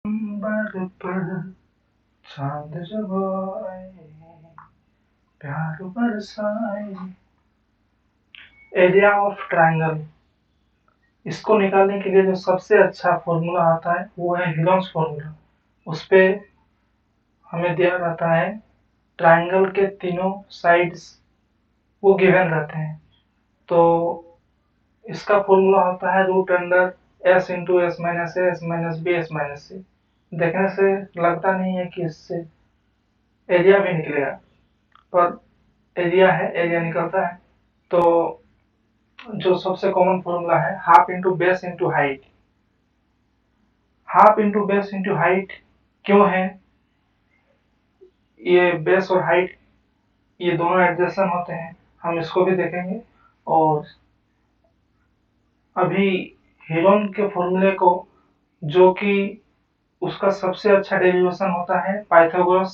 Number पर चांद जब आए, प्यार बरसाए। एरिया ऑफ ट्रायंगल, इसको निकालने के लिए जो सबसे अच्छा फॉर्मूला आता है वो है हीरोन्स फॉर्मूला। उस पे हमें दिया रहता है ट्रायंगल के तीनों साइड्स वो गिवन रहते हैं। तो इसका फॉर्मूला होता है root under S into S minus A S minus B S minus C. देखने से लगता नहीं है कि इससे एरिया भी निकलेगा, पर एरिया है, एरिया निकलता है। तो जो सबसे कॉमन फॉर्मूला है half into base into height. Half into base into height क्यों है? ये बेस और हाइट ये दोनों एडजेसेंट होते हैं, हम इसको भी देखेंगे। और अभी हीरोन के फॉर्मूले को, जो कि उसका सबसे अच्छा डेरिवेशन होता है पाइथागोरस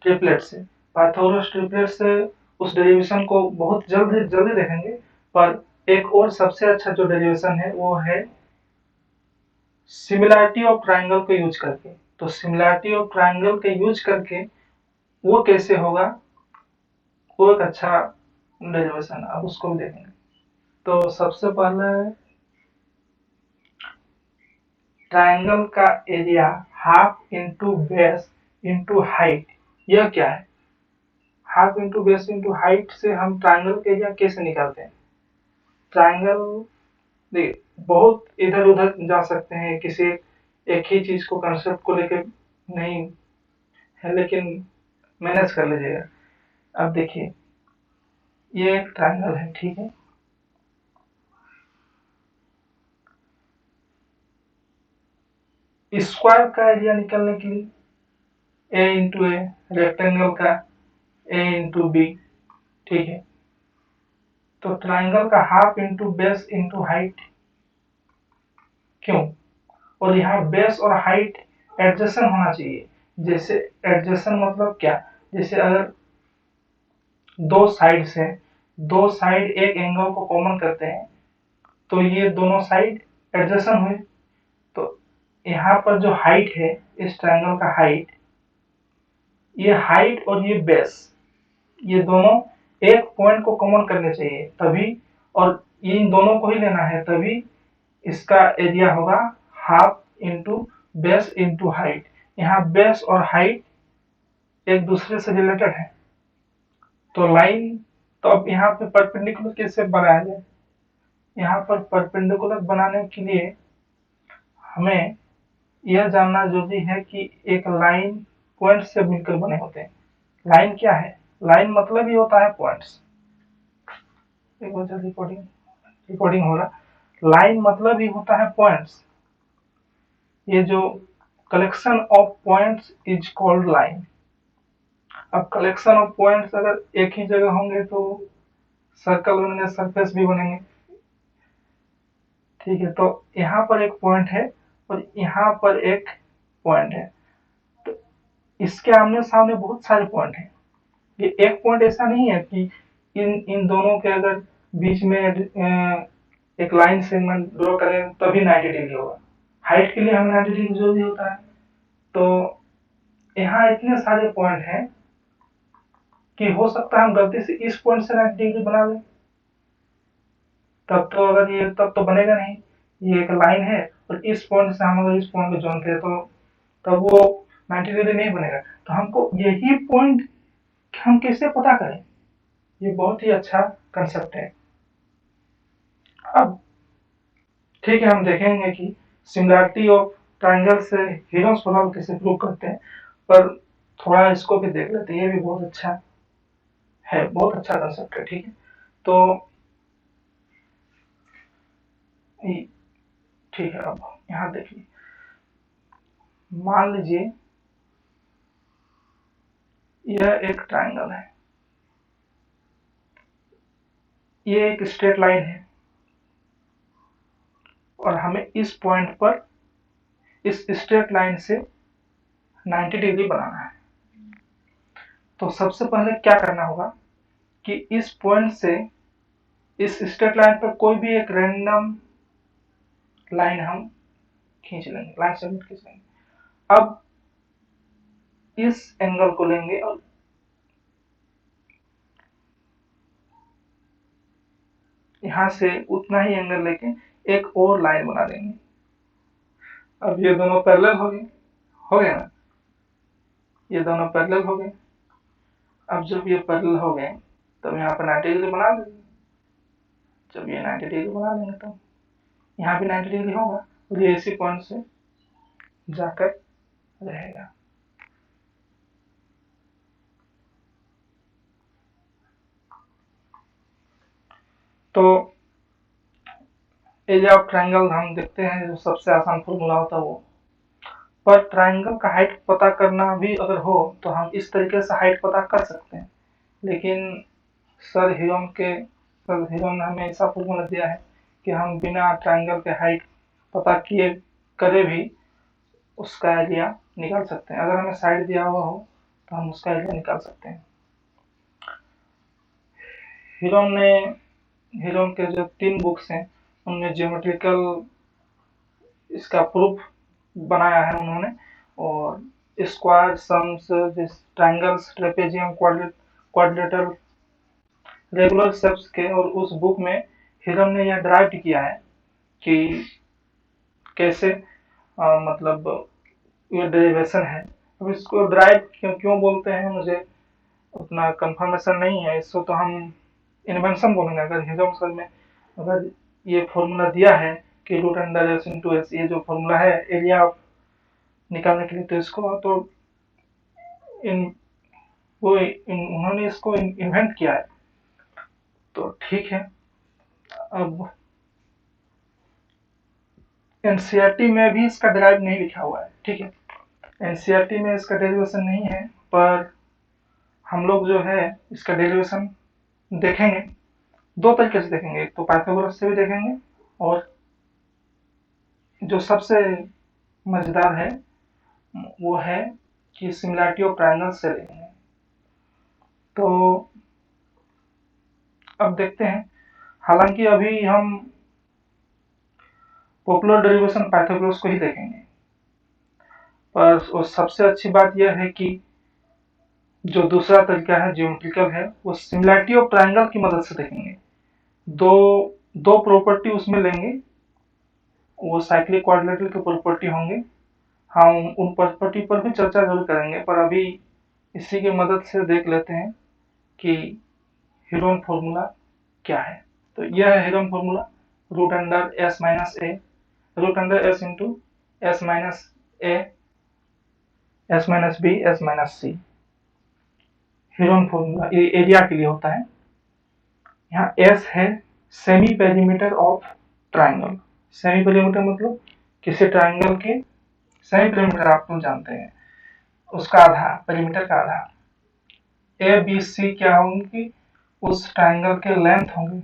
ट्रिपलेट से। पाइथागोरस ट्रिपलेट से उस डेरिवेशन को बहुत जल्दी जल्दी देखेंगे। पर एक और सबसे अच्छा जो डेरिवेशन है वो है सिमिलैरिटी ऑफ ट्रायंगल को यूज करके। तो सिमिलैरिटी ऑफ ट्रायंगल के यूज करके वो कैसे होगा, वो एक अच्छा डेरिवेशन है, अब उसको भी देखेंगे। तो सबसे पहले ट्रायंगल का area half into base into height, यह क्या है? Half into base into height से हम ट्रायंगल का एरिया कैसे निकालते हैं? ट्रायंगल देखिए बहुत इधर उधर जा सकते हैं, किसी एक ही चीज को कंसेप्ट को लेकर नहीं है, लेकिन मैनेज कर लीजिएगा। अब देखिए ये एक ट्रायंगल है, ठीक है। स्क्वायर का एरिया निकालने के लिए ए इंटू ए, रेक्टेंगल का ए इंटू बी, ठीक है। तो ट्रायंगल का half into base into height क्यों? और यहाँ बेस और हाइट एडजेसेंट होना चाहिए। जैसे एडजेसेंट मतलब क्या? जैसे अगर दो साइड से दो साइड एक एंगल को कॉमन करते हैं तो ये दोनों साइड एडजेसेंट हुए। तो यहाँ पर जो हाइट है, इस ट्रायंगल का हाइट, ये हाइट और ये बेस, ये दोनों एक पॉइंट को कॉमन करने चाहिए तभी, और इन दोनों को ही लेना है तभी इसका एरिया होगा half into base into height. यहाँ बेस और हाइट एक दूसरे से रिलेटेड है। तो लाइन, तो अब यहाँ पे परपेंडिकुलर कैसे बनाया जाए? यहाँ पर परपेंडिकुलर बनाने के लिए हमें यह जानना जरूरी है कि एक लाइन पॉइंट से मिलकर बने होते हैं। लाइन क्या है? लाइन मतलब ही होता है पॉइंट्स। एक बार रिकॉर्डिंग हो रहा। लाइन मतलब ही होता है पॉइंट्स। ये जो collection of points is called line. अब कलेक्शन ऑफ पॉइंट्स अगर एक ही जगह होंगे तो सर्कल बनेंगे, सरफेस भी बनेंगे, ठीक है। तो यहाँ पर एक पॉइंट है और यहाँ पर एक पॉइंट है, तो इसके आमने सामने बहुत सारे पॉइंट हैं। ये एक पॉइंट ऐसा नहीं है कि इन इन दोनों के अगर बीच में एक लाइन सेगमेंट ड्रॉ करें तभी 90 डिग्री होगा। हाइट के लिए हमें 90 डिग्री जरूरी होता है। तो यहाँ इतने सारे पॉइंट हैं कि हो सकता है हम गलती से इस पॉइंट से 90 डिग्री बना लें, तब तो अगर ये तब तो बनेगा नहीं। ये एक लाइन है और इस पॉइंट से हम अगर इस पॉइंट को जोड़ते हैं तो तब वो 90 डिग्री नहीं बनेगा। तो हमको यही पॉइंट हम कैसे पता करें? ये बहुत ही अच्छा कंसेप्ट है। अब ठीक है, हम देखेंगे कि सिमिलैरिटी ऑफ ट्रायंगल से हीरोन्स फॉर्मूला कैसे प्रूव करते हैं, पर थोड़ा इसको भी देख लेते हैं। ये भी बहुत अच्छा है, बहुत अच्छा कंसेप्ट है, ठीक है। तो ठीक है, अब यहाँ देखिए, मान लीजिए यह एक ट्रायंगल है, ये एक स्ट्रेट लाइन है और हमें इस पॉइंट पर इस स्ट्रेट लाइन से 90 डिग्री बनाना है। तो सबसे पहले क्या करना होगा कि इस पॉइंट से इस स्ट्रेट लाइन पर कोई भी एक रैंडम लाइन हम खींच लेंगे, लाइन सेगमेंट खींच लेंगे। अब इस एंगल को लेंगे और यहां से उतना ही एंगल लेके एक और लाइन बना देंगे। अब ये दोनों पैरेलल हो गए ना, ये दोनों पैरेलल हो गए। अब जब ये पैरेलल हो गए तब यहाँ पर 90 डिग्री बना देंगे। जब ये 90 डिग्री बना देंगे तो यहाँ भी 90 डिग्री होगा और ये इसी पॉइंट से जाकर रहेगा। तो एरिया ऑफ ट्रायंगल हम देखते हैं, जो सबसे आसान फॉर्मूला होता है वो। पर ट्रायंगल का हाइट पता करना भी अगर हो तो हम इस तरीके से हाइट पता कर सकते हैं, लेकिन सर हीरोन ने हमें ऐसा फॉर्मूला दिया है कि हम बिना ट्रायंगल के हाइट पता किए करे भी उसका एरिया निकाल सकते हैं। अगर हमें साइड दिया हुआ हो तो हम उसका एरिया निकाल सकते हैं। हीरोन के जो 3 बुक्स हैं उनमें ज्योमेट्रिकल इसका प्रूफ बनाया है उन्होंने, और square sums, triangles, trapezium, quadrilateral, regular shapes के, और उस बुक में हीरोन ने यह ड्राइव किया है कि कैसे मतलब ये डेरिवेशन है। अब इसको ड्राइव क्यों बोलते हैं मुझे उतना कंफर्मेशन नहीं है, इसको तो हम इन्वेंशन बोलेंगे। अगर हीरोन में अगर ये फॉर्मूला दिया है कि root under S into S, ये जो फॉर्मूला है एरिया निकालने के लिए, तो इसको तो उन्होंने इसको इन्वेंट किया है, तो ठीक है। अब एनसीईआरटी में भी इसका डेराइव नहीं लिखा हुआ है, ठीक है, एनसीईआरटी में इसका डेरिवेशन नहीं है, पर हम लोग जो है इसका डेरिवेशन देखेंगे। 2 तरीके से देखेंगे, एक तो पाइथागोरस से भी देखेंगे, और जो सबसे मजेदार है वो है कि सिमिलैरिटी ऑफ ट्रायंगल से देखेंगे। तो अब देखते हैं, हालांकि अभी हम पॉपुलर डेरिवेशन पाइथागोरस को ही देखेंगे, पर सबसे अच्छी बात यह है कि जो दूसरा तरीका है ज्योमेट्रिकल है, वो सिमिलैरिटी ऑफ ट्रायंगल की मदद से देखेंगे। दो प्रॉपर्टी उसमें लेंगे, वो साइक्लिक क्वाड्रिलेटरल के प्रॉपर्टी होंगे। हम उन प्रॉपर्टी पर भी चर्चा जरूर करेंगे, पर अभी इसी की मदद से देख लेते हैं कि हीरोन फॉर्मूला क्या है। तो यह है Heron formula, root under S minus A, root under S into S minus A, S minus B, S minus C. Heron formula ये एरिया के लिए होता है। यहाँ एस है semi perimeter of triangle. Semi perimeter मतलब किसी ट्राइंगल के सेमी पेरीमीटर आप लोग जानते हैं, उसका आधा, पेरीमीटर का आधा। ए बी सी क्या होंगे, उस ट्राइंगल के लेंथ होंगे,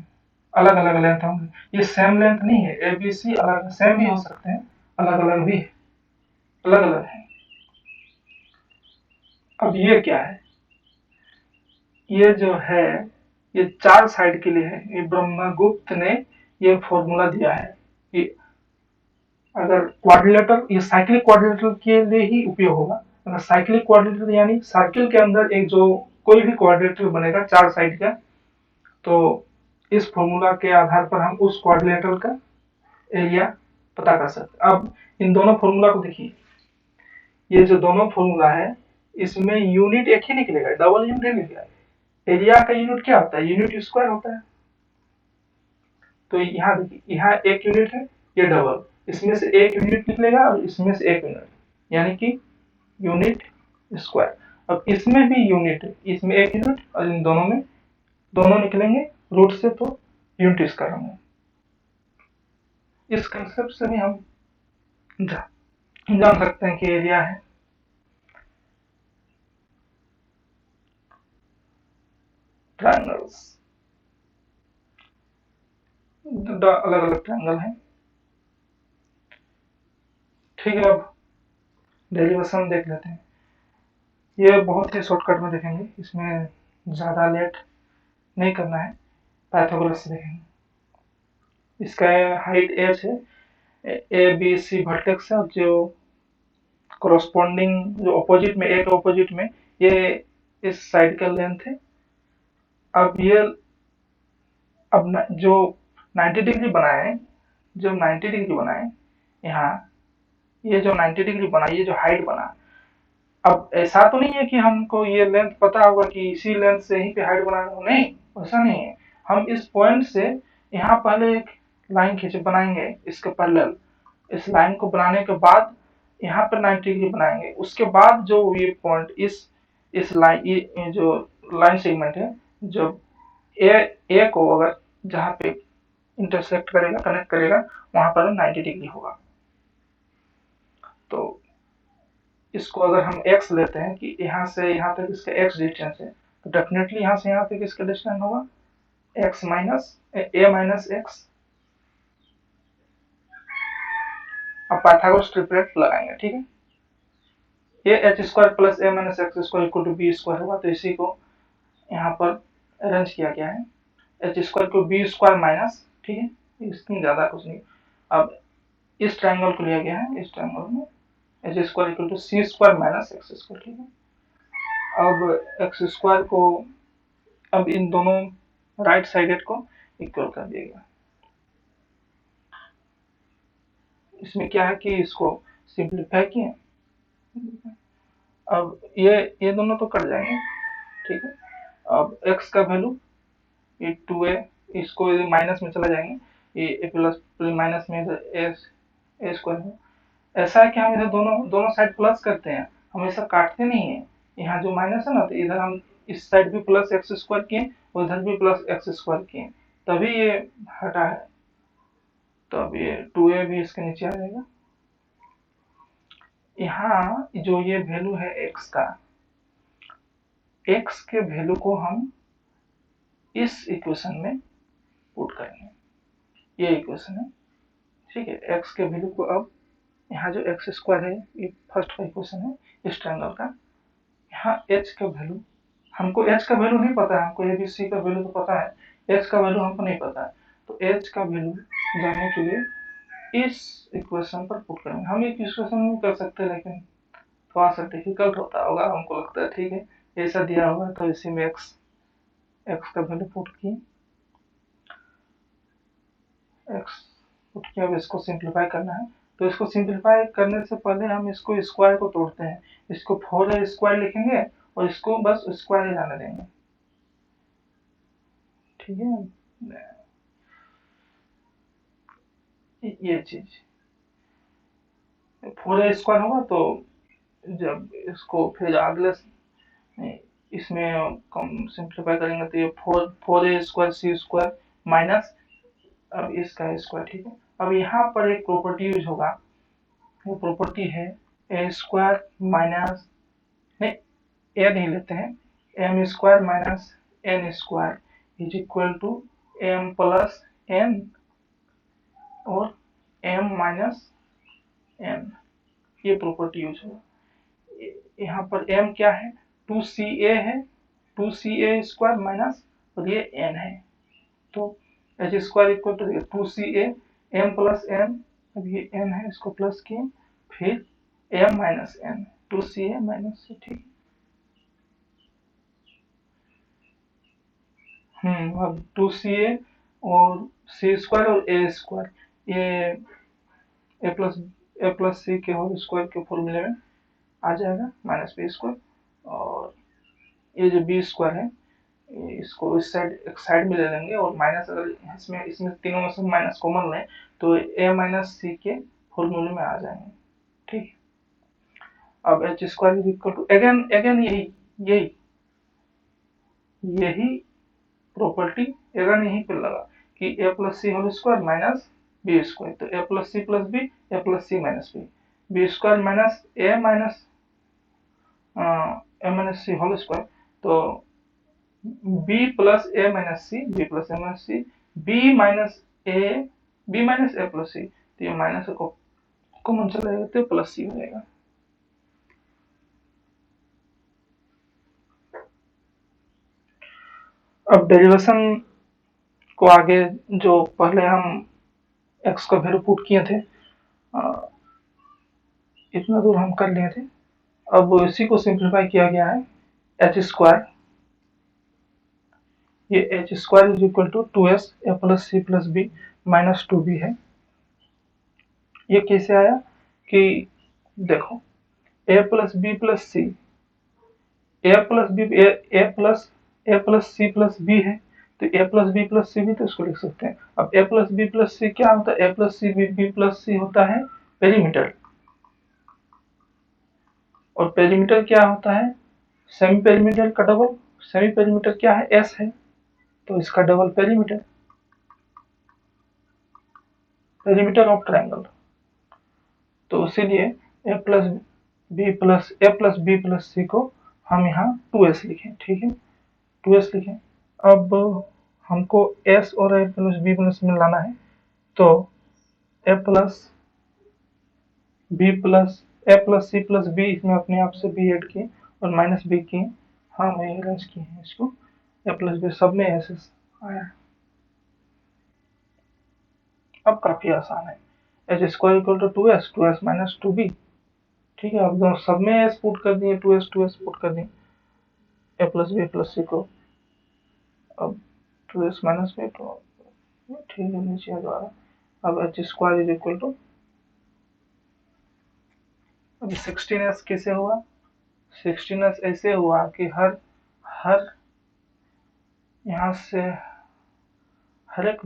अलग अलग लेंथ होंगे। ये सेम लेंथ नहीं है, ए बी सी अलग सेम भी हो सकते हैं, अलग अलग भी अलग अलग है। अब ये क्या है, ये जो है ये 4 साइड के लिए है। ये ब्रह्मगुप्त ने ये फॉर्मूला दिया है कि अगर क्वाड्रिलेटरल, ये साइक्लिक क्वाड्रिलेटरल के लिए ही उपयोग होगा। अगर साइक्लिक क्वाड्रिलेटरल यानी सर्किल के अंदर एक जो कोई भी क्वाड्रिलेटरल बनेगा 4 साइड का, तो इस फॉर्मूला के आधार पर हम उस क्वाड्रिलेटरल का एरिया पता कर सकते। अब इन दोनों फॉर्मूला को देखिए, ये जो दोनों फॉर्मूला है इसमें यूनिट एक ही निकलेगा, डबल यूनिट निकलेगा। एरिया का यूनिट क्या होता है, यूनिट स्क्वायर होता है। तो यहाँ देखिए, यहाँ एक यूनिट है, ये डबल, इसमें से एक यूनिट निकलेगा और इसमें से एक यूनिट, यानी कि यूनिट स्क्वायर। अब इसमें भी यूनिट है, इसमें एक यूनिट और इन दोनों में दोनों निकलेंगे रूट से, तो यूनिट स्क्वायर होंगे। इस कंसेप्ट से भी हम जान सकते हैं कि एरिया है ट्रायंगल्स, अलग अलग ट्रायंगल हैं। ठीक है, अब डेरिवेशन देख लेते हैं। ये बहुत ही शॉर्टकट में देखेंगे, इसमें ज़्यादा लेट नहीं करना है, पाइथागोरस से देखेंगे। इसका हाइट h है, ए बी सी वर्टेक्स है, जो कोरोस्पोंडिंग जो ऑपोजिट में, एक ऑपोजिट में ये इस साइड का लेंथ है। अब ये जो 90 डिग्री बनाए, जब 90 डिग्री बनाए यहाँ, ये जो 90 डिग्री बना, ये जो हाइट बना, अब ऐसा तो नहीं है कि हमको ये लेंथ पता होगा कि इसी लेंथ से यहीं पे हाइट बनाना हो, नहीं, ऐसा नहीं है। हम इस पॉइंट से यहाँ पहले एक लाइन खींचे बनाएंगे इसके पैरेलल। इस लाइन को बनाने के बाद यहाँ पर 90 डिग्री बनाएंगे। उसके बाद जो ये पॉइंट इस लाइन, ये जो लाइन सेगमेंट है, जब ए को अगर जहाँ पे इंटरसेक्ट करेगा, कनेक्ट करेगा, वहां पर 90 डिग्री होगा। तो इसको अगर हम x लेते हैं कि यहाँ से यहाँ तक इसका x डिस्टेंस है, तो डेफिनेटली यहाँ से यहाँ तक इसका डिस्टेंस होगा x minus a minus x। अब पाइथागोरस ट्रिपलेट लगाएंगे, ठीक है। ये H square plus A minus X square equal to B square होगा, तो इसी को यहाँ पर अरेंज किया गया है। एच स्क्वायर को बी स्क्वायर माइनस, ठीक है, इसमें ज्यादा कुछ नहीं। अब इस ट्रायंगल को लिया गया है, इस ट्रायंगल में H square equal to C square minus X square, ठीक है। अब एक्स स्क्वायर को, अब इन दोनों राइट साइडेड को इक्वल कर दिया गया। इसमें क्या है कि इसको सिंप्लीफाई किए, अब ये दोनों तो कट जाएंगे, ठीक है। अब x का वैल्यू ये 2a, इसको माइनस में चला जाएंगे, ये प्लस माइनस में इधर ए स्क्वायर है। ऐसा है कि हम इधर दोनों साइड प्लस करते हैं, हमेशा काटते नहीं है। यहाँ जो माइनस है ना, तो इधर हम इस साइड भी प्लस एक्स स्क्वायर किए और इधर भी प्लस एक्स स्क्वायर किए, तभी ये हटा है। तो अब ये 2a भी इसके नीचे आ जाएगा। यहाँ जो ये वैल्यू है x का, x के वैल्यू को हम इस इक्वेशन में पुट करेंगे, ये इक्वेशन है, ठीक है। x के वैल्यू को अब यहाँ जो एक्स स्क्वायर है, ये फर्स्ट का इक्वेशन है इस ट्रायंगल का। यहाँ h का वैल्यू, हमको h का वैल्यू नहीं पता है, हमको a b c का वैल्यू तो पता है, h का वैल्यू हमको नहीं पता है। तो h का वैल्यू जानने के लिए इस इक्वेशन पर पुट करेंगे। हम एक इक्वेशन में कर सकते हैं, लेकिन थोड़ा सा डिफिकल्ट होता होगा, हमको लगता है, ठीक है। ऐसा दिया होगा तो इसी में x का वैल्यू पुट किए, x पुट किया। अब इसको सिंप्लीफाई करना है, तो इसको सिंप्लीफाई करने से पहले हम इसको स्क्वायर को तोड़ते हैं। इसको 4a स्क्वायर लिखेंगे और इसको बस स्क्वायर ही जाने देंगे, ठीक है। ये चीज 4a स्क्वायर होगा, तो जब इसको फिर अगले इसमें कम सिंप्लीफाई करेंगे तो ये 4a स्क्वायर सी स्क्वायर माइनस अब इसका स्क्वायर, ठीक है। अब यहाँ पर एक प्रॉपर्टी यूज होगा, वो प्रॉपर्टी है ए स्क्वायर माइनस, नहीं ए नहीं लेते हैं, M square minus N square is equal to M plus N और एम माइनस एन, ये प्रॉपर्टी यूज होगा। यहाँ पर एम क्या है, 2ca है, 2ca स्क्वायर माइनस और ये n है, तो H square equal to 2ca m plus n, अब ये n है, इसको प्लस किए, फिर m minus n, 2ca minus से, ठीक। अब 2ca और c स्क्वायर और a स्क्वायर, ये a प्लस सी के होल स्क्वायर के फॉर्मूले में आ जाएगा, माइनस बी स्क्वायर। और ये जो बी स्क्वायर है, इसको इस साइड एक साइड में ले लेंगे और माइनस, अगर इसमें तीनों में से माइनस कॉमन लें तो a माइनस सी के फॉर्मूले में आ जाएंगे, ठीक। अब H square is equal to again यही प्रॉपर्टी अगेन यहीं पे लगा कि a plus C whole square minus B square, तो a plus C plus B, a plus C minus B, B square minus A minus C whole square, तो b plus A minus C, B plus A minus C, B minus A plus C, तो ये minus को common चला जाएगा तो plus सी हो जाएगा। अब डेरिवेशन को आगे, जो पहले हम x का वैल्यू पुट किए थे, इतना दूर हम कर लिए थे। अब इसी को सिंप्लीफाई किया गया है एच स्क्वायर, ये H square is equal to 2s A plus C plus B minus 2b है। ये कैसे आया कि देखो A plus B plus C, A plus B A plus C plus B है, तो A plus B plus C भी तो इसको लिख सकते हैं। अब A plus B plus C क्या होता है, A plus C B plus C होता है पेरीमीटर, और पेरीमीटर क्या होता है सेमी पेरीमीटर का डबल। सेमी पेरीमीटर क्या है, एस है, तो इसका double perimeter, perimeter of triangle. तो इसीलिए ए प्लस बी प्लस सी को हम यहाँ 2s लिखें, ठीक है 2s लिखें। अब हमको s और a प्लस बी प्लस में लाना है, तो A plus C plus B इसमें अपने आप से बी ऐड किए और माइनस बी किए, हाँ वही अरेंज किए हैं इसको, ए प्लस बी सब में एस आया। अब काफी आसान है, H square equal to 2s minus 2b, ठीक है। अब दोनों सब में एस पुट कर दिए, 2s पुट कर दिए ए प्लस बी प्लस सी को। अब 2s माइनस बी तो ठीक है नीचे आ जा रहा। अब H square is equal to, अब 16s कैसे हुआ, 16s ऐसे हुआ कि हर यहाँ से हर एक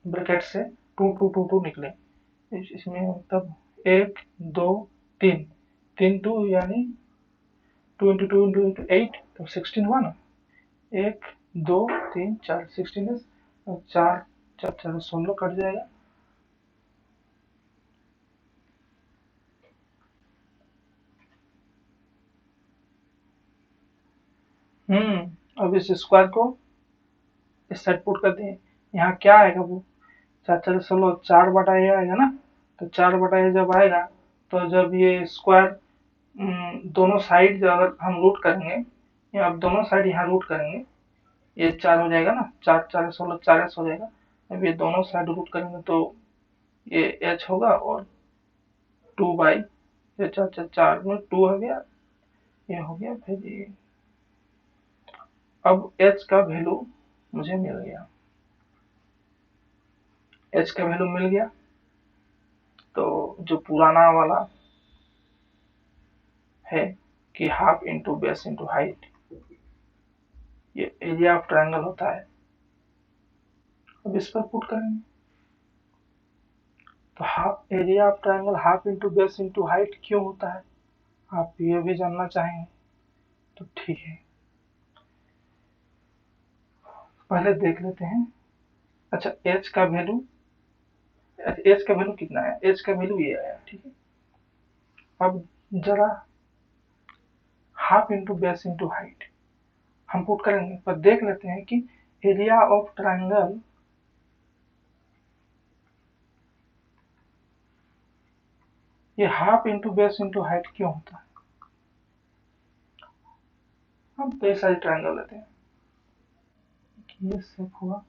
ब्रैकेट से 2 निकले, इसमें मतलब 1 2 3 3 2 यानी 2 इंटू 2 इंटू 8 तो 16 हुआ ना, 1 2 3 4 16s, और 4 4 4 16 कट जाएगा। अब इस स्क्वायर को इस साइड पुट कर दिए, यहाँ क्या आएगा वो 4 4 16 4 बटा ए आएगा ना, तो 4 बटा ए जब आएगा तो जब ये स्क्वायर दोनों साइड अगर हम रूट करेंगे, या अब दोनों साइड यहाँ रूट करेंगे, ये 4 हो जाएगा ना, 4 4 16 4s हो जाएगा। अब ये दोनों साइड रूट करेंगे तो ये h होगा और 2 बाई ये 4 4 4 में 2 हो गया, ये हो गया फिर ये। अब h का वैल्यू मुझे मिल गया, h का वैल्यू मिल गया, तो जो पुराना वाला है कि half into base into height, ये एरिया ऑफ ट्रायंगल होता है। अब इस पर पुट करेंगे तो half area of triangle half into base into height क्यों होता है, आप ये भी जानना चाहेंगे तो ठीक है, पहले देख लेते हैं। अच्छा h का वैल्यू कितना है, h का वैल्यू ये आया, ठीक है। अब जरा half into base into height हम पुट करेंगे, पर देख लेते हैं कि एरिया ऑफ ट्रायंगल ये half into base into height क्यों होता है। हम कई सारे ट्रायंगल लेते हैं, ये शेप हुआ,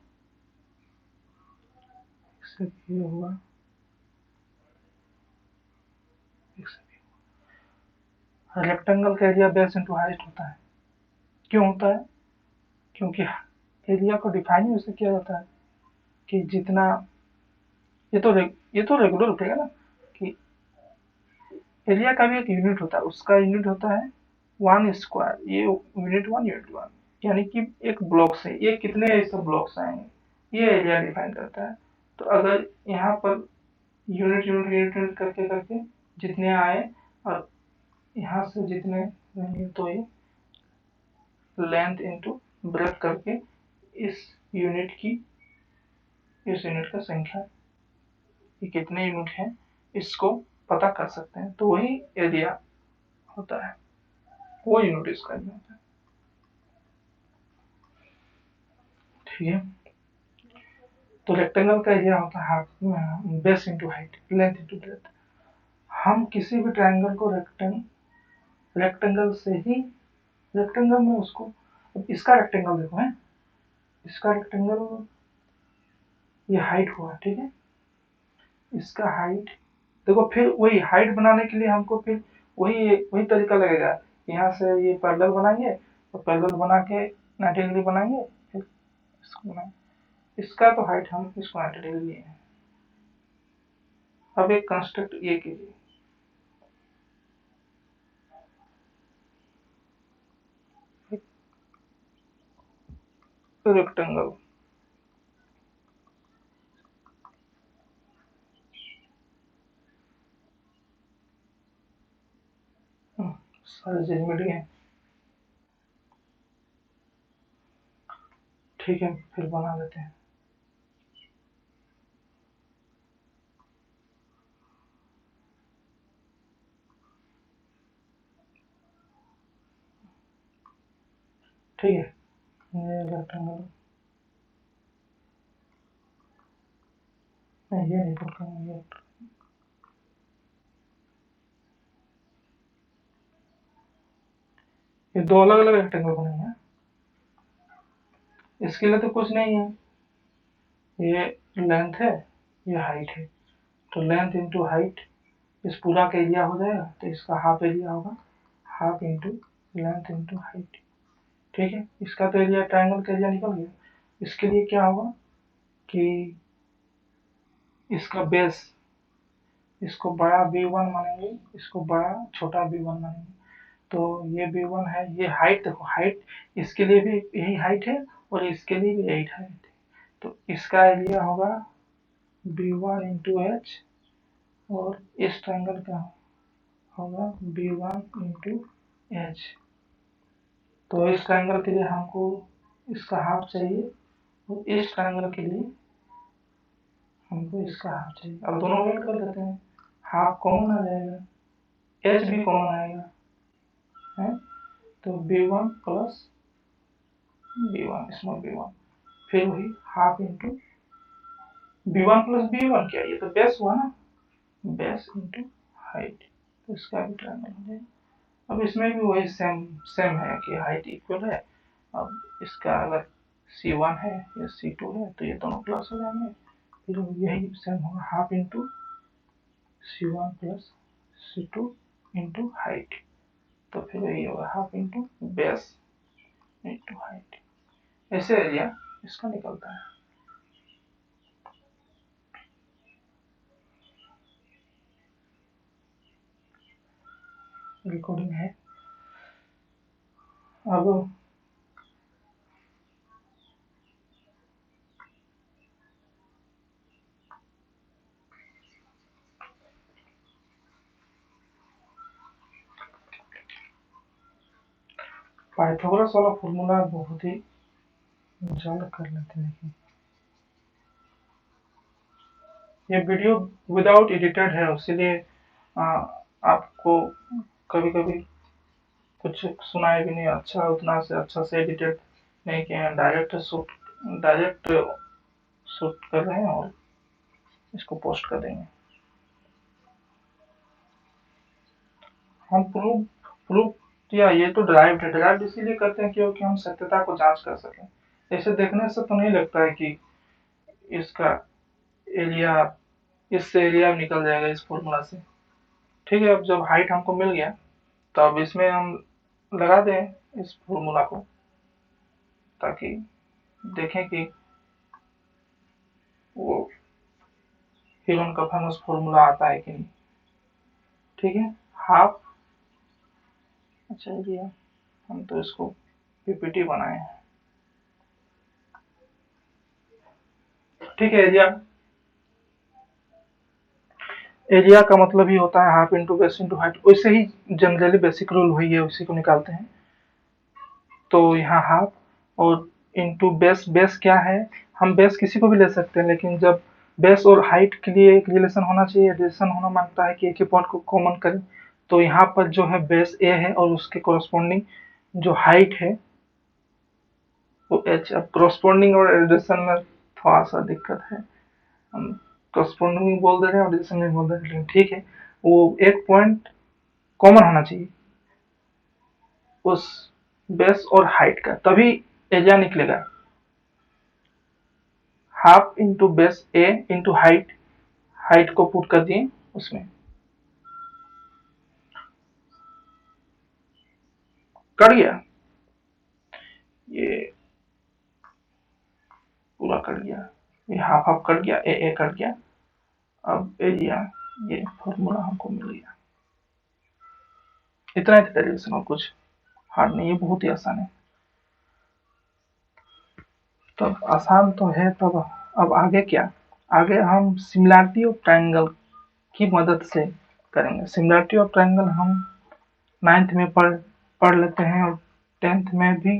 शेप ये हुआ, रेक्टेंगल का एरिया बेस इंटू हाइट होता है, क्यों होता है, क्योंकि एरिया को डिफाइन ही उससे किया जाता है कि जितना ये तो रेगुलर उठेगा ना, कि एरिया का भी एक यूनिट होता है, उसका यूनिट होता है 1 स्क्वायर, ये यूनिट 1 यानी कि एक ब्लॉक से ये कितने ऐसे ब्लॉक्स आएंगे ये एरिया डिफाइन करता है। तो अगर यहाँ पर यूनिट करके करके जितने आए और यहाँ से जितने रहेंगे तो ये लेंथ इंटू ब्रेथ करके इस यूनिट का संख्या ये कितने यूनिट है इसको पता कर सकते हैं, तो वही एरिया होता है, वो यूनिट इसका भी होता है, ठीक है। तो रेक्टेंगल का एरिया होता है half base into height length into breadth. हम किसी भी ट्रायंगल को रेक्टेंगल से ही रेक्टेंगल में उसको, अब इसका रेक्टेंगल देखो है, इसका रेक्टेंगल ये हाइट हुआ, ठीक है, इसका हाइट देखो फिर वही हाइट बनाने के लिए हमको फिर वही तरीका लगेगा। यहाँ से ये पैरेलल बनाएंगे, तो पैरेलल बना के 90 डिग्री बनाएंगे, फिर इसको बनाएंगे। इसका तो हाइट हम इसको 90 डिग्री लिए हैं। अब एक कंस्ट्रक्ट ये कीजिए, रेक्टेंगल सारी चीज मिल गए। ठीक है, फिर बना लेते हैं। ठीक है, ये रेक्टेंगल नहीं, ये नहीं पड़ता, ये दो अलग अलग रेक्टेंगल बनेंगे। इसके लिए तो कुछ नहीं है, ये लेंथ है, ये हाइट है, तो लेंथ इंटू हाइट इस पूरा का एरिया हो जाएगा, तो इसका हाफ एरिया होगा, half into length into height. ठीक है, इसका तो एरिया ट्रायंगल का एरिया निकल गया। इसके लिए क्या होगा कि इसका बेस, इसको बड़ा B1 मानेंगे, इसको बड़ा छोटा B1 मानेंगे। तो ये B1 है, ये हाइट देखो, हाइट इसके लिए भी यही हाइट है और इसके लिए भी यही हाइट है, तो इसका एरिया होगा B1 इंटू एच, और इस ट्रायंगल का होगा B1 इंटू एच। तो इस ट्रायंगल के लिए हमको इसका हाफ चाहिए, और इस ट्रायंगल के लिए हमको इसका हाफ चाहिए। अब दोनों ऐड कर देते हैं, हाफ कॉमन आ जाएगा, एच भी कॉमन आएगा, है तो B1 plus B1 small B1, फिर वही half into B1 plus B1, क्या ये तो बेस हुआ ना, बेस इंटू हाइट, तो इसका भी ट्रायंगल हो जाएगा। अब इसमें भी वही सेम सेम है कि हाइट इक्वल है। अब इसका अगर C1 है या C2 है तो ये दोनों प्लस हो जाएंगे, फिर यही सेम होगा, half into C1 plus C2 into height, तो फिर यही होगा half into base into height. ऐसे एरिया इसका निकलता है। रिकॉर्डिंग है। अब पाइथागोरस वाला फॉर्मूला बहुत ही जल्द कर लेते हैं। ये वीडियो विदाउट एडिटेड है, इसीलिए आपको कभी कभी कुछ सुनाई भी नहीं, अच्छा उतना से अच्छा से एडिटेड नहीं किए हैं, डायरेक्ट शूट कर रहे हैं और इसको पोस्ट कर देंगे। हम प्रूफ किया, ये तो ड्राइव इसीलिए करते हैं क्योंकि हम सत्यता को जांच कर सकें। ऐसे देखने से तो नहीं लगता है कि इसका एरिया, इससे एरिया निकल जाएगा इस फॉर्मूला से। ठीक है, अब जब हाइट हमको मिल गया तो अब इसमें हम लगा दें इस फॉर्मूला को, ताकि देखें कि वो हिरन का फेमस फॉर्मूला आता है कि नहीं। ठीक है, हाफ, अच्छा एरिया, हम तो इसको पीपीटी बनाए हैं। ठीक है, एरिया का मतलब ही होता है half into base into height, वैसे ही जनरली बेसिक रूल वही है, उसी को निकालते हैं। तो यहाँ हाफ और इंटू बेस, बेस क्या है, हम बेस किसी को भी ले सकते हैं, लेकिन जब बेस और हाइट के लिए एक रिलेशन होना चाहिए, रिलेशन होना मांगता है कि एक ही पॉइंट को कॉमन करें। तो यहाँ पर जो है बेस ए है और उसके कोरस्पॉन्डिंग जो हाइट है वो एच। अब कोरस्पॉन्डिंग और एडिशन में थोड़ा सा दिक्कत है, हम कोरस्पॉन्डिंग बोल दे रहे हैं और एडिशन में बोल दे रहे हैं, ठीक है, वो एक पॉइंट कॉमन होना चाहिए उस बेस और हाइट का, तभी एरिया निकलेगा। हाफ इंटू बेस ए इंटू हाइट, हाइट को पुट कर दिए उसमें, कट गया, ये पूरा कट गया, ये हाफ हाफ कट गया, ए कट गया। अब ये फॉर्मूला हमको मिल गया। इतना ही डेरिवेशन, और कुछ हार्ड नहीं, ये बहुत ही आसान है। तो आसान तो है, तब अब आगे क्या, आगे हम सिमिलैरिटी ऑफ ट्रायंगल की मदद से करेंगे। सिमिलैरिटी ऑफ ट्रायंगल हम 9th में पढ़ लेते हैं, और 10th में भी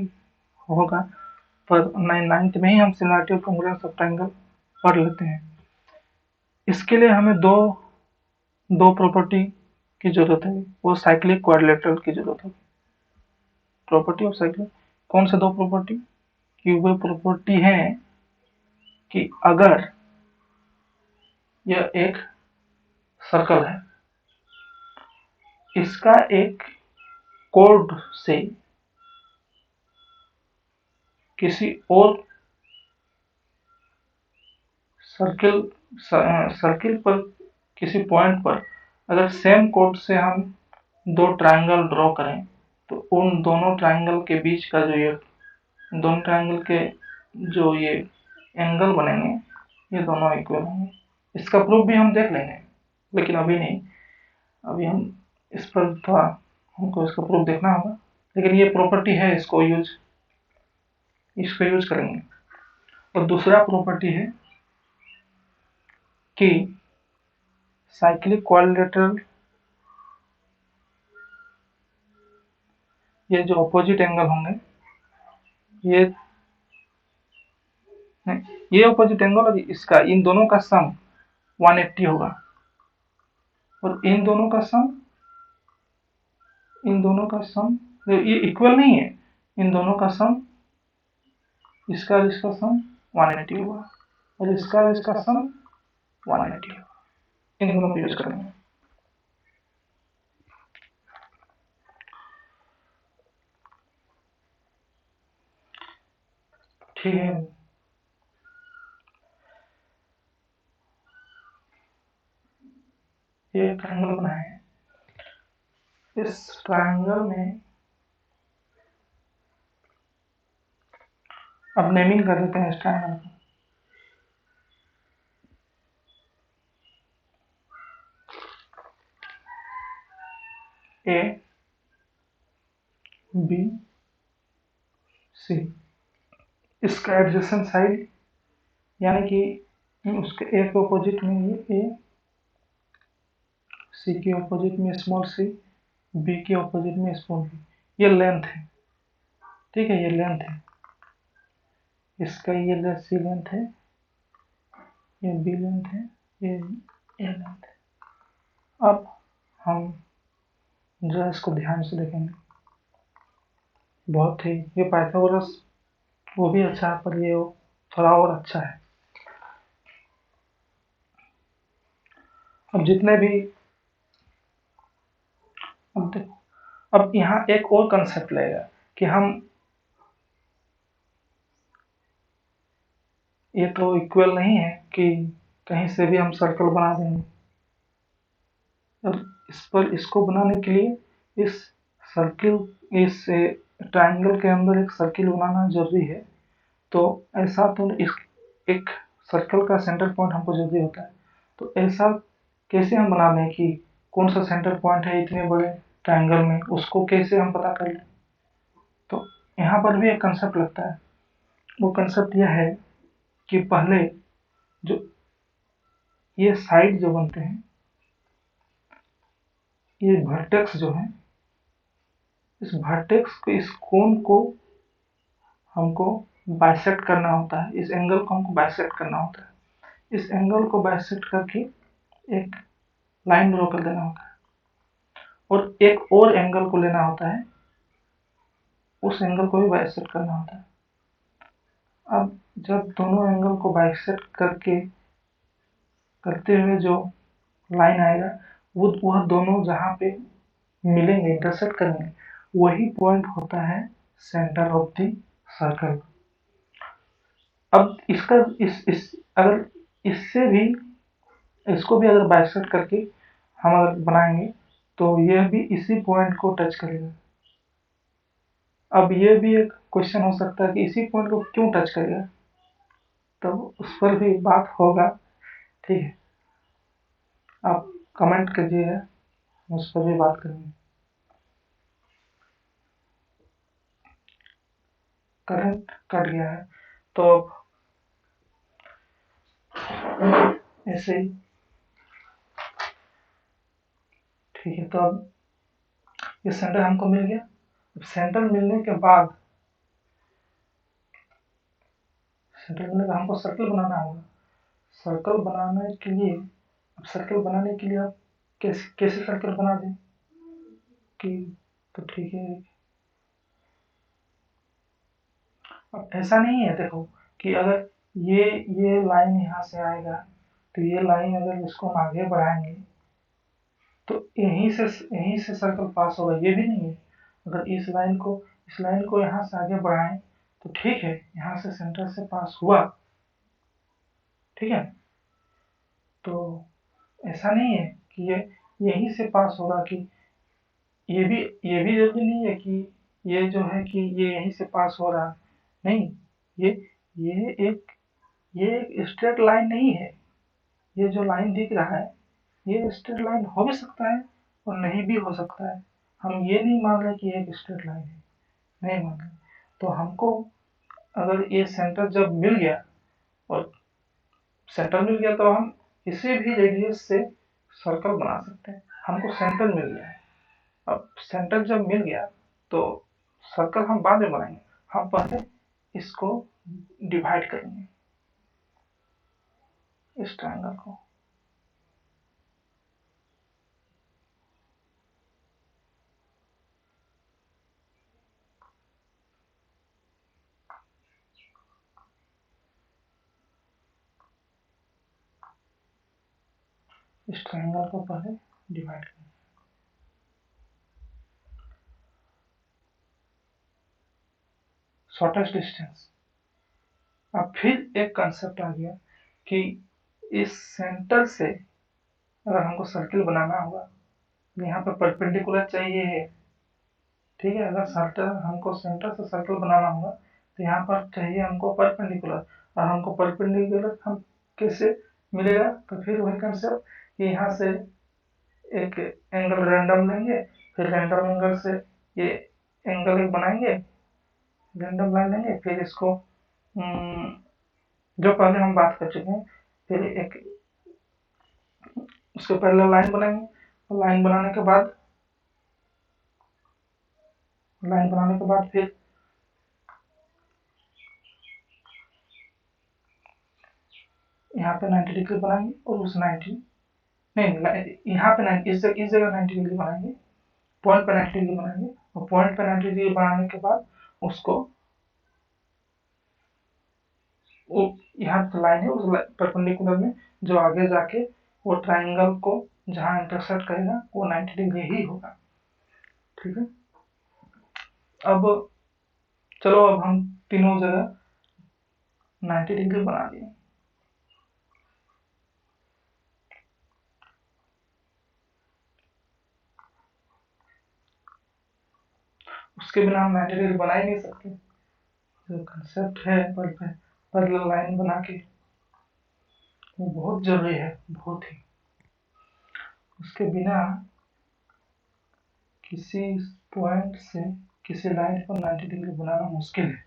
होगा, पर 9th में ही हम सिमिलैरिटी ऑफ कांग्रुएंस ऑफ ट्रायंगल पढ़ लेते हैं। इसके लिए हमें दो प्रॉपर्टी की जरूरत है, वो साइक्लिक क्वाड्रिलेटरल की जरूरत है। प्रॉपर्टी ऑफ साइक्लिक, कौन से दो प्रॉपर्टी की? वो प्रॉपर्टी है कि अगर यह एक सर्कल है, इसका एक कोड से किसी और सर्किल पर किसी पॉइंट पर अगर सेम कोड से हम दो ट्रायंगल ड्रॉ करें, तो उन दोनों ट्रायंगल के बीच का दोनों ट्रायंगल के जो ये एंगल बनेंगे, ये दोनों इक्वल होंगे। इसका प्रूफ भी हम देख लेंगे, लेकिन अभी नहीं, अभी हम इस पर थोड़ा हमको इसका प्रूफ देखना होगा, लेकिन ये प्रॉपर्टी है, इसको यूज करेंगे। और दूसरा प्रॉपर्टी है कि साइक्लिक क्वाड्रिलेटरल, ये जो अपोजिट एंगल होंगे, ये अपोजिट एंगल और इसका, इन दोनों का सम 180 होगा, और इन दोनों का सम ये इक्वल नहीं है, इन दोनों का सम, इसका और इसका सम 180 होगा, और इसका और इसका सम 180 होगा। इन दोनों को यूज करेंगे। ठीक है, ये ट्रायंगल बनाए हैं। इस ट्रायंगल में अब नेमिंग कर देते हैं इस ट्रायंगल को। ए बी सी, इसका एडजेसेंट साइड, यानी कि उसके ए के अपोजिट में ये ए, सी के अपोजिट में स्मॉल सी, बी के अपोजिट में स्मॉल बी, ये लेंथ है। ठीक है, ये लेंथ है, इसका ये सी लेंथ है, ये बी लेंथ है, ये ए लेंथ है। अब हम जरा इसको ध्यान से देखेंगे। बहुत ही, ये पाइथागोरस वो भी अच्छा है, पर ये थोड़ा और अच्छा है। अब जितने भी, अब देखो, अब यहाँ एक और कंसेप्ट लगेगा कि हम, ये तो इक्वल नहीं है कि कहीं से भी हम सर्कल बना देंगे। अब इसको बनाने के लिए इस ट्रायंगल के अंदर एक सर्किल बनाना जरूरी है। तो ऐसा तो एक सर्कल का सेंटर पॉइंट हमको जरूरी होता है। तो ऐसा कैसे हम बना लें कि कौन सा सेंटर पॉइंट है इतने बड़े ट्रायंगल में, उसको कैसे हम पता कर लें? तो यहाँ पर भी एक कंसेप्ट लगता है। वो कंसेप्ट यह है कि पहले जो ये साइड जो बनते हैं, ये वर्टेक्स जो है, इस वर्टेक्स को, इस कोण को हमको बाइसेक्ट करना होता है, इस एंगल को हमको बाइसेक्ट करना होता है। इस एंगल को बाइसेक्ट करके एक लाइन ड्रॉ कर देना होता है, और एक और एंगल को लेना होता है, उस एंगल को भी बाइसेक्ट करना होता है। अब जब दोनों एंगल को बाइसेक्ट करते हुए जो लाइन आएगा, वह दोनों जहाँ पे मिलेंगे, इंटरसेक्ट करेंगे, वही पॉइंट होता है सेंटर ऑफ द सर्कल। अब इसका अगर इससे भी, इसको भी अगर बाइसेक्ट करके हम अगर बनाएंगे, तो यह भी इसी पॉइंट को टच करेगा। अब ये भी एक क्वेश्चन हो सकता है कि इसी पॉइंट को क्यों टच करेगा, तो उस पर भी बात होगा। ठीक है, आप कमेंट कीजिएगा, उस पर भी बात करेंगे। करंट कट गया है तो ऐसे ही, ठीक है। तो अब ये सेंटर हमको मिल गया। अब सेंटर मिलने के बाद हमको सर्कल बनाना होगा। सर्कल बनाने के लिए, अब सर्कल बनाने के लिए आप कैसे सर्कल बना दें कि, तो ठीक है, अब ऐसा नहीं है देखो कि अगर ये लाइन यहाँ से आएगा तो ये लाइन अगर इसको हम आगे बढ़ाएंगे तो यहीं से सर्कल पास होगा, ये भी नहीं है। अगर इस लाइन को यहाँ से आगे बढ़ाएं तो ठीक है, यहाँ से सेंटर से पास हुआ, ठीक है। तो ऐसा नहीं है कि ये यहीं से पास होगा, कि ये भी जरूरी नहीं है कि ये जो है कि ये यहीं से पास हो रहा, नहीं। ये ये एक स्ट्रेट लाइन नहीं है। ये जो लाइन दिख रहा है ये स्ट्रेट लाइन हो भी सकता है और नहीं भी हो सकता है। हम ये नहीं मान रहे कि ये एक स्ट्रेट लाइन है, नहीं मान रहे। तो हमको अगर ये सेंटर जब मिल गया, और सेंटर मिल गया, तो हम किसी भी रेडियस से सर्कल बना सकते हैं। हमको सेंटर मिल गया है। अब सेंटर जब मिल गया तो सर्कल हम बाद में बनाएंगे, हम पहले इसको डिवाइड करेंगे, इस ट्रायंगल को। इस ट्रायंगल को पहले डिवाइड करेंगे। Shortest distance. अब फिर एक कंसेप्ट आ गया कि इस सेंटर से अगर हमको सर्किल बनाना होगा, यहाँ पे परपेंडिकुलर चाहिए है, ठीक है। अगर हमको सेंटर से सर्कल बनाना होगा तो यहाँ पर चाहिए हमको परपेंडिकुलर, और हमको परपेंडिकुलर हम कैसे मिलेगा, तो फिर वही कंसेप्ट कि यहाँ से एक एंगल रैंडम लेंगे, फिर रैंडम एंगल से ये एंगल एक बनाएंगे, रैंडम लाइन लेंगे, फिर इसको जो पहले हम बात कर चुके हैं, फिर एक उसके पहले लाइन बनाएंगे। लाइन बनाने के बाद फिर यहाँ पे 90 डिग्री बनाएंगे, और उस 90 नहीं, यहाँ पे इस जगह 90 डिग्री बनाएंगे, पॉइंट पे 90 डिग्री बनाएंगे, और पॉइंट पे 90 डिग्री बनाने के बाद उसको, यहाँ पे लाइन है, उस परपेंडिकुलर में जो आगे जाके वो ट्राइंगल को जहाँ इंटरसेक्ट करेगा वो 90 डिग्री ही होगा, ठीक है। अब चलो, अब हम तीनों जगह 90 डिग्री बना दिए। उसके बिना हम 90 डिग्री बना ही नहीं सकते। जो कंसेप्ट है पैरेलल लाइन बना के, वो बहुत जरूरी है, बहुत ही। उसके बिना किसी पॉइंट से किसी लाइन पर 90 डिग्री बनाना मुश्किल है।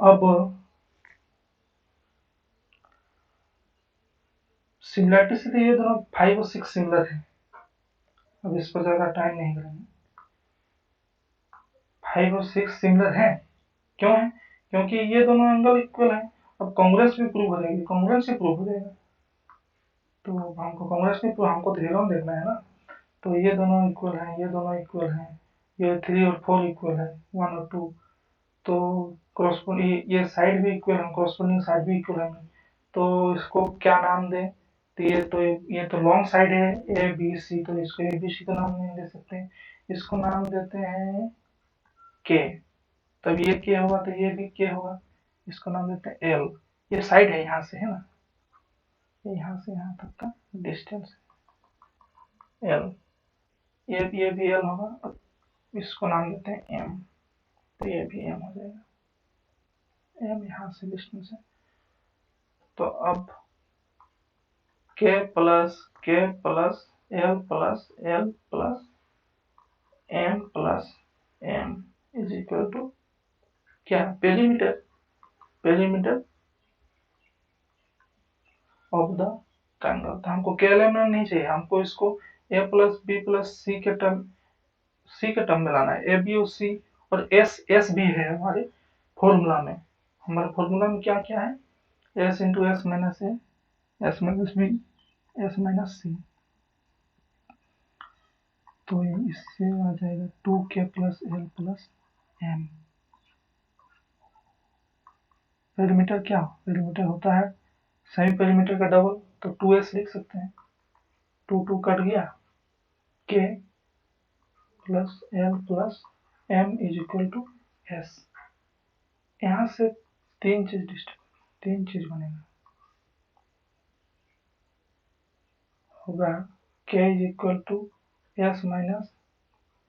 अब सिमिलरिटी से तो ये दोनों 5 और 6 सिमिलर है। अब इस पर ज्यादा टाइम नहीं करेंगे। 5 और 6 सिमिलर है, क्यों है? क्योंकि ये दोनों एंगल इक्वल है। अब कांग्रेस भी प्रूव हो जाएगी, कांग्रेस ही प्रूव हो जाएगा। तो हमको कांग्रेस नहीं प्रूव, हमको थ्योरम देखना है ना। तो ये दोनों इक्वल हैं, ये दोनों इक्वल हैं, ये 3 और 4 इक्वल है, 1 और 2। तो कॉरस्पॉन्डिंग ये साइड भी इक्वल है, कॉरस्पॉन्डिंग साइड भी इक्वल है। तो इसको क्या नाम दें? तो ये तो लॉन्ग साइड है ए बी सी, तो इसको ए बी सी का नाम नहीं दे सकते, इसको नाम देते हैं के। तब ये के होगा तो ये भी के होगा, इसको नाम देते हैं एल। ये साइड है, यहाँ से है ना, ये यहाँ से यहाँ तक का डिस्टेंस एल, ये भी एल होगा। इसको नाम देते हैं एम, तो ये भी एम हो जाएगा, एम यहाँ से डिस्टेंस है। तो अब k plus L plus L plus m is equal to क्या, पेरीमीटर ऑफ द ट्रायंगल। तो हमको के एलिमेंट नहीं चाहिए, हमको इसको a plus B plus c के टर्म में लाना है। ए बी और सी और एस भी है हमारे फॉर्मूला में। हमारे फॉर्मूला में क्या क्या है, एस इंटू एस माइनस ए, S minus B, S minus C. तो इससे आ जाएगा 2k plus L plus M. Perimeter क्या, पेरीमीटर होता है सही पेरीमीटर का डबल, तो 2s लिख सकते हैं, 2 कट गया, k plus L plus m is equal to s. यहाँ से तीन चीज बनेगा, होगा k is equal to S minus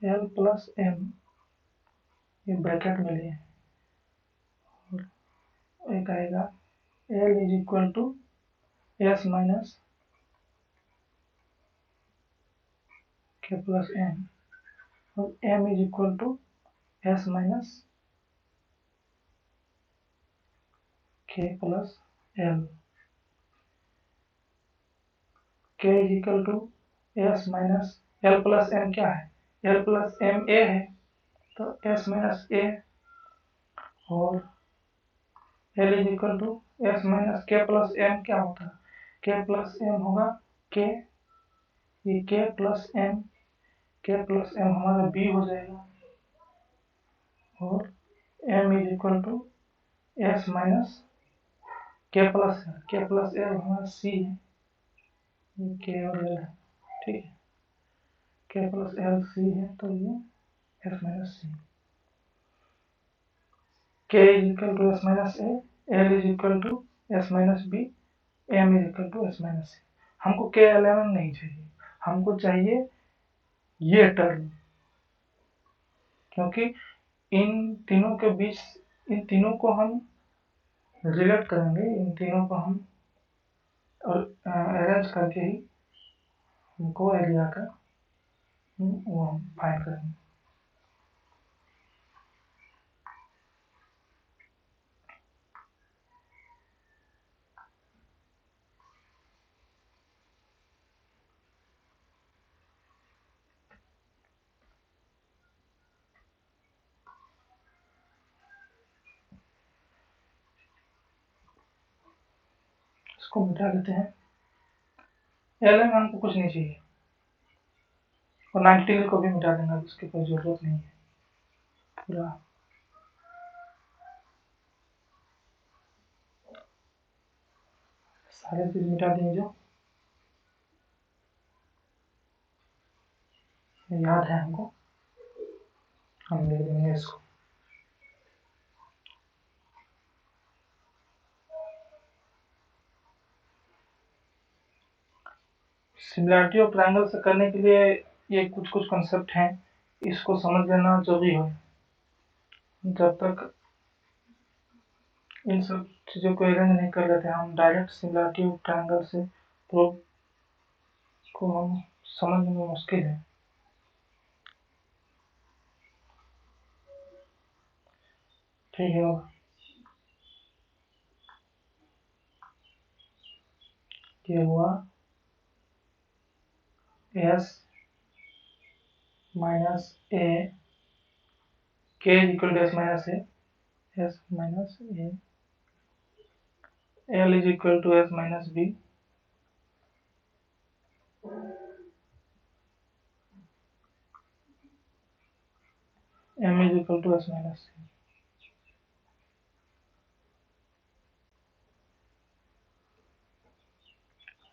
l plus m, ये ब्रैकेट में लिए, एक आएगा l is equal to S minus k plus m, और m is equal to S minus k plus l. K is equal to S minus l plus m क्या है, L plus M A है, तो S minus a, और l is equal to S minus k plus m क्या होता है, के plus M होगा के, ये के प्लस एम हमारा बी हो जाएगा, और m is equal to S minus k plus l हमारा सी है, ये के और एल है, ठीक है, के प्लस एल सी है, तो ये S minus C. K is equal to S minus A, L is equal to S minus B, M is equal to S minus C. हमको के एलिमेंट नहीं चाहिए, हमको चाहिए ये टर्म, क्योंकि इन तीनों के बीच, इन तीनों को हम रिलेट करेंगे, इन तीनों को हम और अरेंज करके ही हमको एरिया का वो हम फाइंड करेंगे। इसको मिटा देते हैं, एल में हमको कुछ नहीं चाहिए, और 90 डिग्री को भी मिटा देंगे, उसकी कोई जरूरत नहीं है, पूरा सारे चीज मिटा देंगे जो याद है हमको, हम लिख देंगे इसको। सिमिलैरिटी ऑफ ट्रायंगल से करने के लिए ये कुछ कॉन्सेप्ट हैं, इसको समझ लेना जरूरी है। जब तक इन सब चीज़ों को अरेंज नहीं कर लेते हम, डायरेक्ट सिमिलैरिटी ऑफ ट्रायंगल से प्रूफ को हम समझने में मुश्किल है। ठीक है, ये हुआ S minus a, k equal to S minus A, S minus A, L is equal to S minus B, M is equal to S minus c.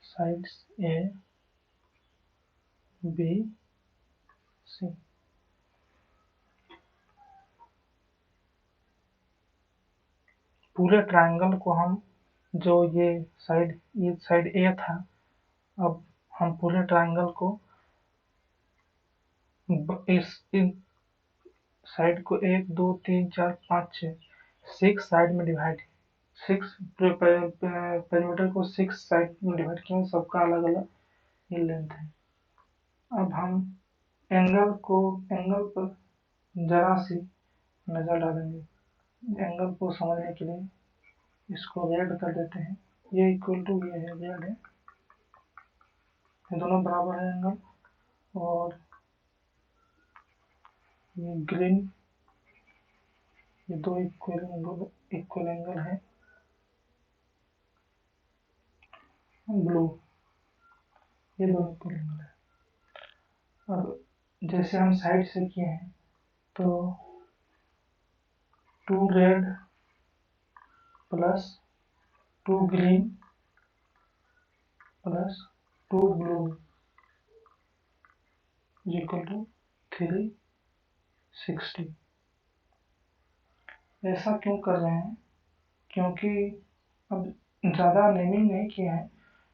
Sides a b c, पूरे ट्रायंगल को हम, जो ये side ए था, अब हम पूरे triangle को इस साइड को 1 2 3 4 5 6 6 साइड में डिवाइड, 6 पेरीमीटर को 6 साइड में डिवाइड किया, सबका अलग अलग ये लेंथ है। अब हम एंगल पर जरा सी नजर डालेंगे। एंगल को समझने के लिए इसको रेड कर देते हैं, ये इक्वल टू ये है, रेड है, ये दोनों बराबर है एंगल, और ये ग्रीन, ये दो इक्वल एंगल है, ब्लू, ये दो इक्वल एंगल है। अब जैसे हम साइड से किए हैं तो 2 red plus 2 green plus 2 blue equal to 360। ऐसा क्यों कर रहे हैं? क्योंकि अब ज़्यादा नेमिंग नहीं किए हैं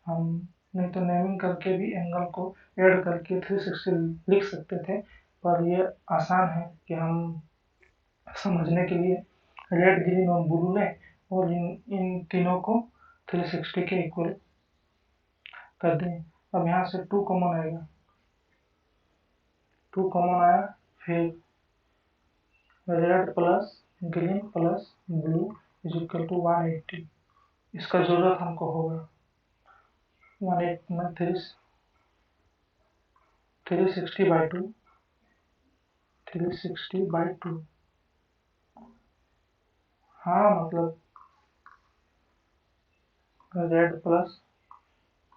हम, नहीं तो नेमिंग करके भी एंगल को ऐड करके 360 लिख सकते थे, पर ये आसान है कि हम समझने के लिए रेड ग्रीन और ब्लू लें और इन तीनों को 360 के इक्वल कर दें। अब यहाँ से 2 कॉमन आएगा, 2 कॉमन आया, फिर red plus green plus blue is equal to 180। इसका जरूरत हमको होगा 180 में 360 बाई 2, 360 बाई 2, हाँ मतलब red plus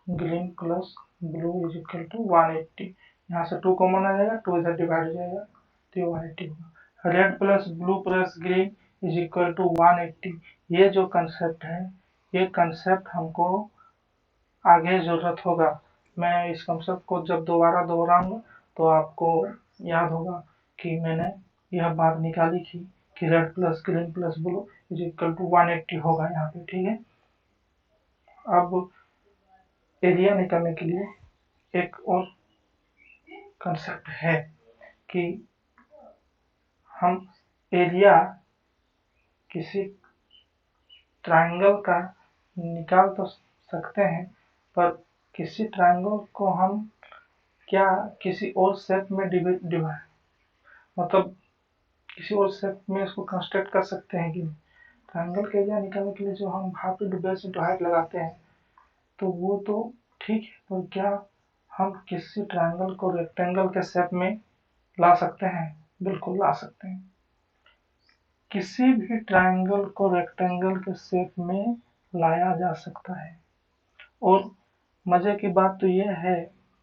green plus blue is equal to 180। यहाँ से 2 कॉमन आ जाएगा, 2 इधर डिवाइड हो जाएगा तो ये 180 होगा। Red plus blue plus green is equal to 180। ये जो कंसेप्ट है, ये कंसेप्ट हमको आगे जरूरत होगा। मैं इस कंसेप्ट को जब दोबारा दोहराऊंगा तो आपको याद होगा कि मैंने यह बात निकाली थी कि red plus green plus blue is equal to 180 होगा यहाँ पे, ठीक है। अब एरिया निकालने के लिए एक और कंसेप्ट है कि हम एरिया किसी ट्रायंगल का निकाल तो सकते हैं, पर किसी ट्रायंगल को हम क्या किसी और शेप में डिवाइड मतलब किसी और शेप में इसको कंस्ट्रक्ट कर सकते हैं कि नहीं। ट्रायंगल का एरिया निकालने के लिए जो हम half into base into height लगाते हैं तो वो तो ठीक है, तो क्या हम किसी ट्रायंगल को रेक्टेंगल के शेप में ला सकते हैं? बिल्कुल ला सकते हैं। किसी भी ट्रायंगल को रेक्टेंगल के शेप में लाया जा सकता है, और मजे की बात तो यह है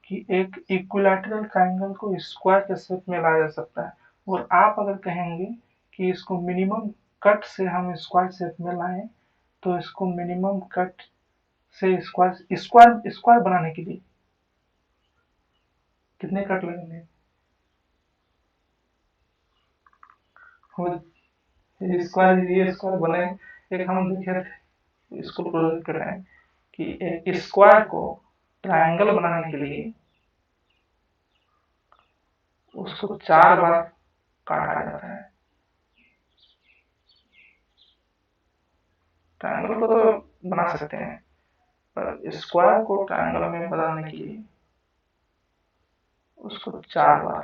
कि एक इक्विलैटरल ट्रायंगल को स्क्वायर के शेप में लाया जा सकता है। और आप अगर कहेंगे कि इसको मिनिमम कट से हम स्क्वायर शेप में लाएं, तो इसको मिनिमम कट से स्क्वायर बनाने के लिए कितने कट लगेंगे? स्क्वायर बने, एक हम देखे थे, इसको प्रोजेक्ट कर रहे हैं कि एक स्क्वायर को ट्रायंगल बनाने के लिए उसको 4 बार काटा जाता है। ट्रायंगल को तो बना सकते हैं, पर स्क्वायर को ट्रायंगल में बदलने के लिए उसको 4 बार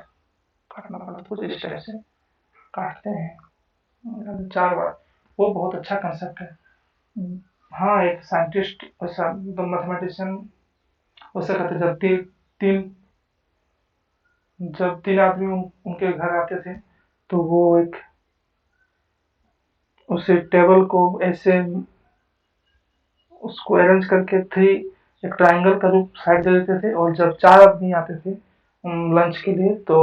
काटना पड़ता है। कुछ इस टाइप से काटते हैं 4 बार। वो बहुत अच्छा कंसेप्ट है। हाँ, एक साइंटिस्ट ऐसा मैथमेटिशियन वैसे कहते, जब तीन आदमी उनके घर आते थे तो वो एक उसे टेबल को ऐसे उसको अरेंज करके एक ट्रायंगल का रूप साइड दे देते थे, और जब 4 आदमी आते थे लंच के लिए तो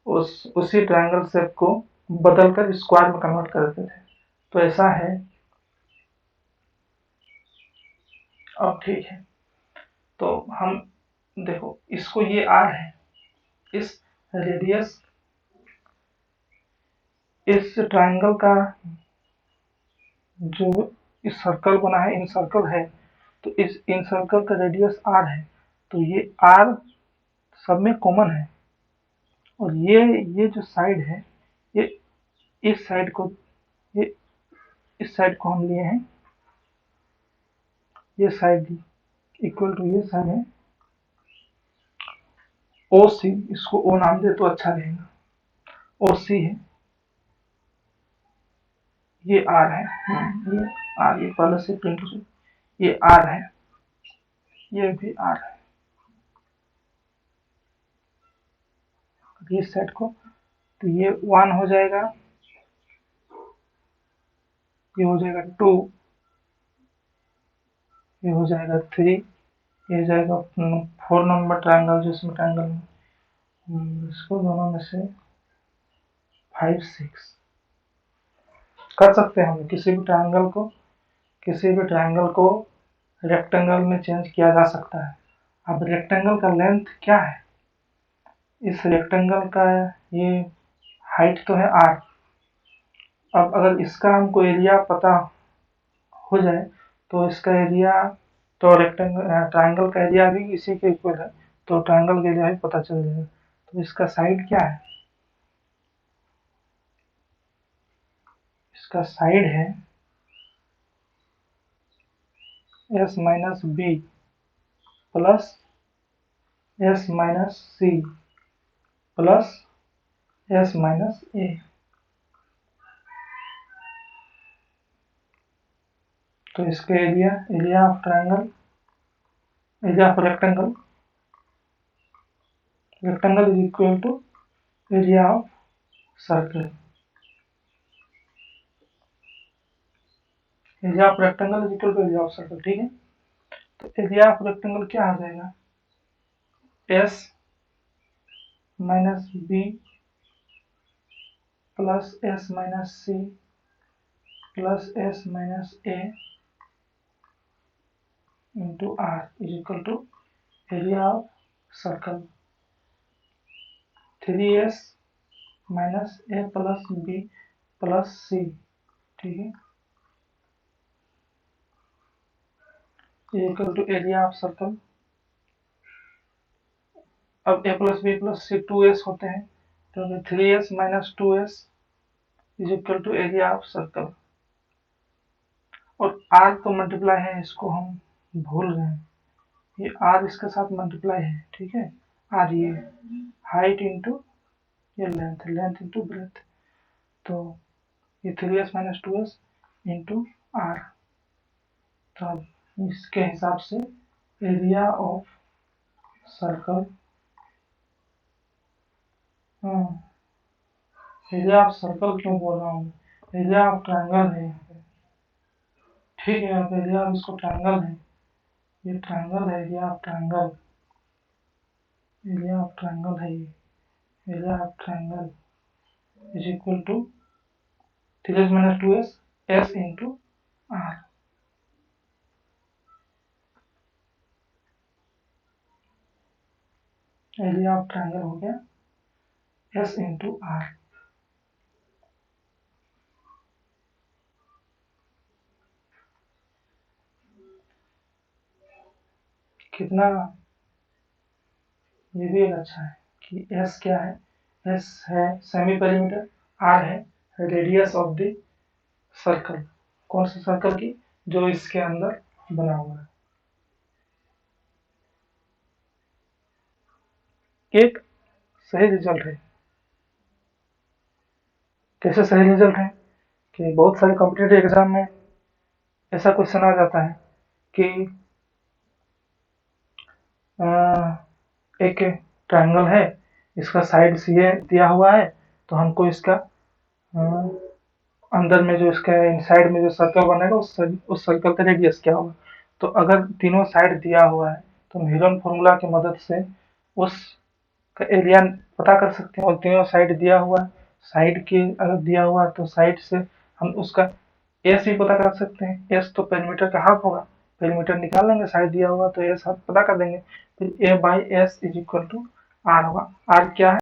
उसी ट्रायंगल शेप को बदलकर स्क्वायर में कन्वर्ट कर देते थे। तो ऐसा है। अब ठीक है, तो हम देखो इसको, ये आर है, इस रेडियस, इस ट्रायंगल का जो इस सर्कल बना है, इन सर्कल है, तो इस इन सर्कल का रेडियस आर है, तो ये आर सब में कॉमन है, और ये जो साइड है ये इस साइड को, ये इस साइड को हम लिए हैं, ये साइड इक्वल टू ये साइड है ओ सी, इसको ओ नाम दे तो अच्छा रहेगा, ओ सी है, ये आर है, ये आर, ये पहले से प्रिंट हो, ये आर है, ये भी आर है। इस साइड को तो ये 1 हो जाएगा, ये हो जाएगा 2, ये हो जाएगा 3, ये हो जाएगा 4 नंबर ट्रायंगल, जिसमें ट्रायंगल इसको दोनों में से 5 6 कर सकते हैं हम। किसी भी ट्रायंगल को रेक्टेंगल में चेंज किया जा सकता है। अब रेक्टेंगल का लेंथ क्या है, इस रेक्टेंगल का ये हाइट तो है r। अब अगर इसका हमको एरिया पता हो जाए तो इसका एरिया, तो ट्रायंगल का एरिया भी इसी के इक्वल है, तो ट्रायंगल का एरिया भी पता चल जाएगा। तो इसका साइड क्या है, इसका साइड है s minus B plus s minus C plus s minus A. तो इसका area of triangle, area of rectangle is equal to area of circle. Area of rectangle is equal to area of circle, ठीक है। तो area of rectangle क्या आ जाएगा, s minus B plus s minus C plus s minus A into R is equal to area of circle 3s minus A plus B plus C, ठीक है, equal to area of circle. अब a plus B plus C 2s होते हैं, तो 3s minus 2s is equal to area of circle. और r तो multiply है, इसको हम भूल गए, ये r इसके साथ मल्टीप्लाई है, ठीक है। r ये हाइट इंटू ये लेंथ, लेंथ इंटू ब्रेथ, तो ये 3s minus 2s into r। तो अब इसके हिसाब से area of circle, area of circle क्यों बोल रहा हूँ, एरिया ऑफ ट्रायंगल है यहाँ पे, ठीक है। यहाँ पे एरिया ऑफ इसको ट्रायंगल है, ये ट्रायंगल है, area of triangle, area of triangle है ये, area of triangle is equal to 3s minus 2s s into r. Area of triangle हो गया s इंटू आर। कितना, ये भी एक अच्छा है कि s क्या है, s है सेमी पेरीमीटर, r है रेडियस ऑफ द सर्कल। कौन सा सर्कल की, जो इसके अंदर बना हुआ है। एक सही रिजल्ट है। कैसे सही रिजल्ट है कि बहुत सारे कॉम्पिटिटिव एग्जाम में ऐसा क्वेश्चन आ जाता है कि एक ट्रायंगल है, इसका साइड ये दिया हुआ है, तो हमको इसका अंदर में जो इसका इनसाइड में जो सर्कल बनेगा उस सर्कल का रेडियस क्या होगा। तो अगर तीनों साइड दिया हुआ है तो हम हीरोन फॉर्मूला की मदद से उस का एरिया पता कर सकते हैं। और तीनों साइड दिया हुआ है, साइड के अगर दिया हुआ है तो साइड से हम उसका एस भी पता कर सकते हैं। एस तो पेरीमीटर का हाफ होगा, पेरीमीटर निकाल लेंगे, साइड दिया हुआ तो एस हाफ पता कर देंगे, फिर A by S is equal to R होगा। आर क्या है,